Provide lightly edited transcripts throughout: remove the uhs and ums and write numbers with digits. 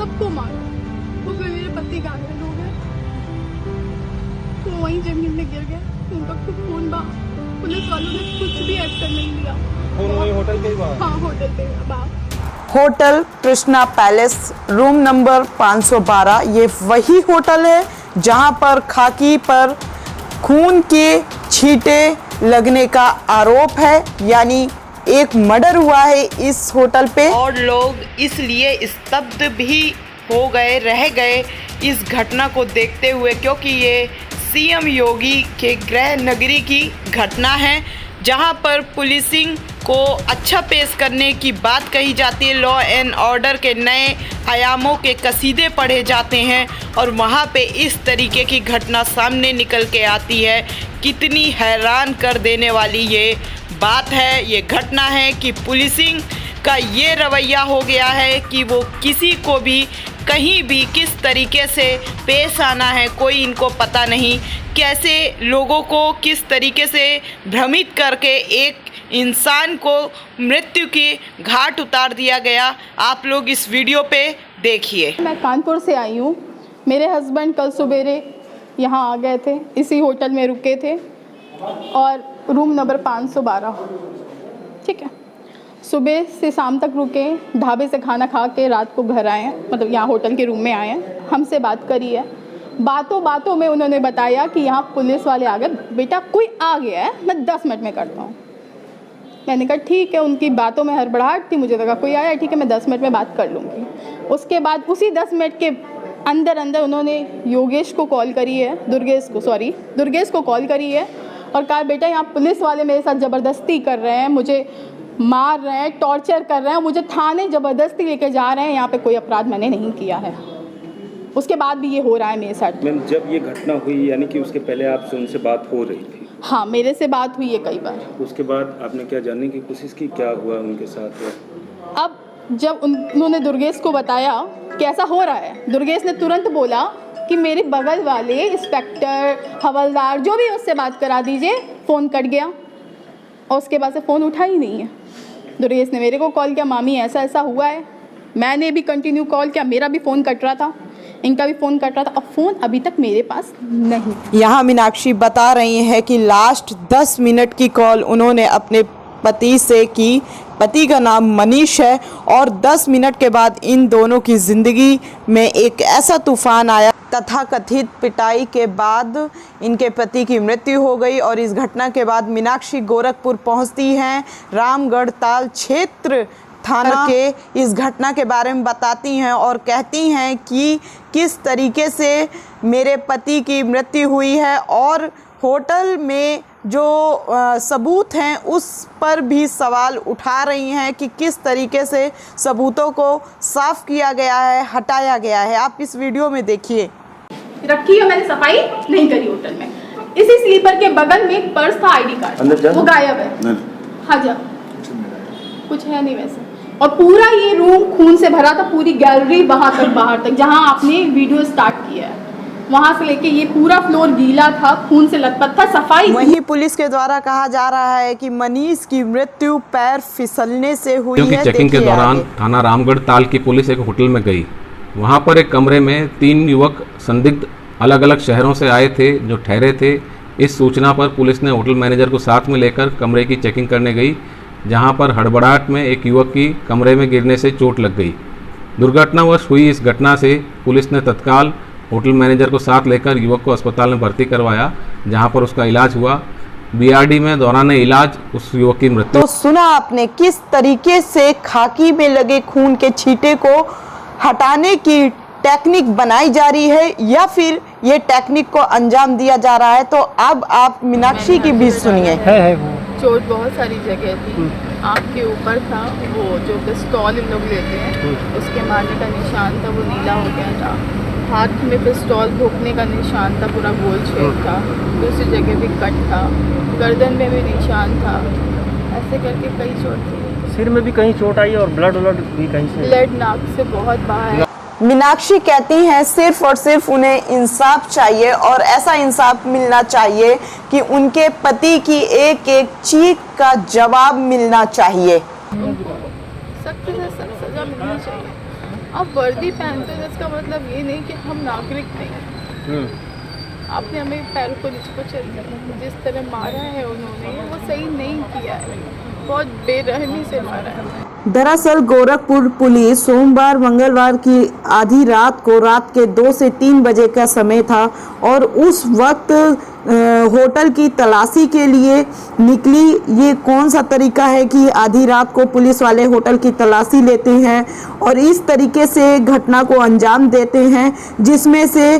सबको मारा। उसमें मेरे पति घायल हो गए, वो वहीं जमीन में गिर गए, उनका खून बहा। पुलिस वालों ने कुछ भी एक्शन नहीं लिया। होटल के बाहर? हाँ, होटल के बाहर। Hotel Krishna palace, room number 512। ये वही होटल है जहां पर खाकी पर खून के छींटे लगने का आरोप है, यानी एक मर्डर हुआ है इस होटल पे। और लोग इसलिए स्तब्ध भी हो गए, रह गए इस घटना को देखते हुए, क्योंकि ये सीएम योगी के गृह नगरी की घटना है, जहां पर पुलिसिंग को अच्छा पेश करने की बात कही जाती है, लॉ एंड ऑर्डर के नए आयामों के कसीदे पढ़े जाते हैं, और वहां पे इस तरीके की घटना सामने निकल के आती है। कितनी हैरान कर देने वाली ये बात है, ये घटना है कि पुलिसिंग का ये रवैया हो गया है कि वो किसी को भी कहीं भी किस तरीके से पेश आना है कोई इनको पता नहीं, कैसे लोगों को किस तरीके से भ्रमित करके एक इंसान को मृत्यु की घाट उतार दिया गया। आप लोग इस वीडियो पे देखिए। मैं कानपुर से आई हूँ। मेरे हस्बैंड कल सवेरे यहाँ आ गए थे, इसी होटल में रुके थे, और रूम नंबर 512, ठीक है। सुबह से शाम तक रुके, ढाबे से खाना खा के रात को घर आए हैं, मतलब यहाँ होटल के रूम में आए हैं। हमसे बात करी है, बातों बातों में उन्होंने बताया कि यहाँ पुलिस वाले आ गए, बेटा कोई आ गया है, मैं 10 मिनट में करता हूँ। मैंने कहा ठीक है, उनकी बातों में हड़बड़ाहट थी, मुझे लगा कोई आया है, ठीक है मैं 10 मिनट में बात कर लूँगी। उसके बाद उसी 10 मिनट के अंदर उन्होंने दुर्गेश को कॉल करी है और कहा बेटा यहाँ पुलिस वाले मेरे साथ ज़बरदस्ती कर रहे हैं, मुझे मार रहे हैं, टॉर्चर कर रहे हैं, मुझे थाने ज़बरदस्ती लेके जा रहे हैं, यहाँ पे कोई अपराध मैंने नहीं किया है। उसके बाद भी ये हो रहा है मेरे साथ। मैम जब ये घटना हुई, यानी कि उसके पहले आपसे उनसे बात हो रही थी? हाँ, मेरे से बात हुई है कई बार। उसके बाद आपने क्या जानने की कोशिश की, क्या हुआ उनके साथ? अब जब उन्होंने दुर्गेश को बताया कि ऐसा हो रहा है, दुर्गेश ने तुरंत बोला कि मेरे बगल वाले इंस्पेक्टर, हवलदार, जो भी उससे बात करा दीजिए। फ़ोन कट गया और उसके बाद से फ़ोन उठा ही नहीं है। दुर्गेश ने मेरे को कॉल किया, मामी ऐसा ऐसा हुआ है। मैंने भी कंटिन्यू कॉल किया, मेरा भी फ़ोन कट रहा था, इनका भी फ़ोन कट रहा था, अब फ़ोन अभी तक मेरे पास नहीं। यहाँ मीनाक्षी बता रही हैं कि लास्ट 10 मिनट की कॉल उन्होंने अपने पति से की। पति का नाम मनीष है, और 10 मिनट के बाद इन दोनों की ज़िंदगी में एक ऐसा तूफान आया, तथाकथित पिटाई के बाद इनके पति की मृत्यु हो गई। और इस घटना के बाद मीनाक्षी गोरखपुर पहुंचती हैं, रामगढ़ ताल क्षेत्र थाना के इस घटना के बारे में बताती हैं और कहती हैं कि किस तरीके से मेरे पति की मृत्यु हुई है, और होटल में जो सबूत हैं उस पर भी सवाल उठा रही हैं कि किस तरीके से सबूतों को साफ किया गया है, हटाया गया है। आप इस वीडियो में देखिए। रखी है, मैंने सफाई नहीं करी होटल में। इसी स्लीपर के बगल में एक पर्स था, आईडी कार्ड, वो गायब है। हाँ जा, कुछ है नहीं वैसे। और पूरा ये रूम खून से भरा था, पूरी गैलरी बाहर तक जहाँ आपने वीडियो स्टार्ट किया है, वहां से लेके ये पूरा फ्लोर गीला था, खून से लथपथ था। सफाई वहीं पुलिस के द्वारा कहा जा रहा है कि मनीष की मृत्यु पैर फिसलने से हुई है। चेकिंग के दौरान थाना रामगढ़ ताल की पुलिस एक होटल में गई। वहां पर एक कमरे में 3 युवक संदिग्ध अलग अलग शहरों से आए थे जो ठहरे थे। इस सूचना पर पुलिस ने होटल मैनेजर को साथ में लेकर कमरे की चेकिंग करने गई, जहां पर हड़बड़ाहट में एक युवक की कमरे में गिरने से चोट लग गई। दुर्घटनावश हुई इस घटना से पुलिस ने तत्काल होटल मैनेजर को साथ लेकर युवक को अस्पताल में भर्ती करवाया, जहां पर उसका इलाज हुआ। बीआरडी में दौरान इलाज उस युवक की मृत्यु। तो सुना आपने किस तरीके से खाकी में लगे खून के छींटे को हटाने की टेक्निक बनाई जा रही है, या फिर ये टेक्निक को अंजाम दिया जा रहा है। तो अब आप मीनाक्षी की भी सुनिए। चोट बहुत सारी जगह थी, आँख के ऊपर था, वो जो पिस्तौल इन लोग लेते हैं उसके मारने का निशान था, वो नीला हो गया था। हाथ में पिस्तौल भोंकने का निशान था, पूरा गोल छेद था। दूसरी जगह भी कट था, गर्दन में भी निशान था। ऐसे करके कई चोट थी। सिर में भी कहीं चोट आई और ब्लड भी कहीं से, ब्लड नाक से बहुत बाहर। मीनाक्षी कहती हैं सिर्फ और सिर्फ उन्हें इंसाफ चाहिए, और ऐसा इंसाफ मिलना चाहिए कि उनके पति की एक एक चीख का जवाब मिलना चाहिए। सख्त से सख्त सजा मिलनी चाहिए। आप वर्दी पहनते हैं इसका मतलब ये नहीं कि हम नागरिक नहीं हैं। आपने हमें पैरों को नीचे को जिस तरह मारा है उन्होंने वो सही नहीं किया है, बहुत बेरहमी से मारा है। दरअसल गोरखपुर पुलिस सोमवार मंगलवार की आधी रात को रात के 2 से 3 बजे का समय था और उस वक्त होटल की तलाशी के लिए निकली। ये कौन सा तरीका है कि आधी रात को पुलिस वाले होटल की तलाशी लेते हैं और इस तरीके से घटना को अंजाम देते हैं, जिसमें से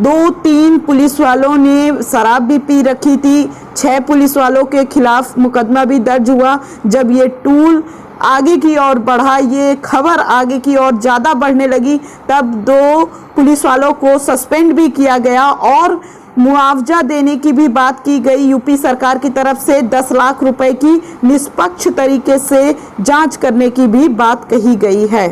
2-3 पुलिस वालों ने शराब भी पी रखी थी। 6 पुलिस वालों के खिलाफ मुकदमा भी दर्ज हुआ। जब ये टूल आगे की ओर बढ़ा, ये खबर आगे की ओर ज़्यादा बढ़ने लगी, तब 2 पुलिस वालों को सस्पेंड भी किया गया और मुआवजा देने की भी बात की गई। यूपी सरकार की तरफ से 10 लाख रुपए की निष्पक्ष तरीके से जांच करने की भी बात कही गई है।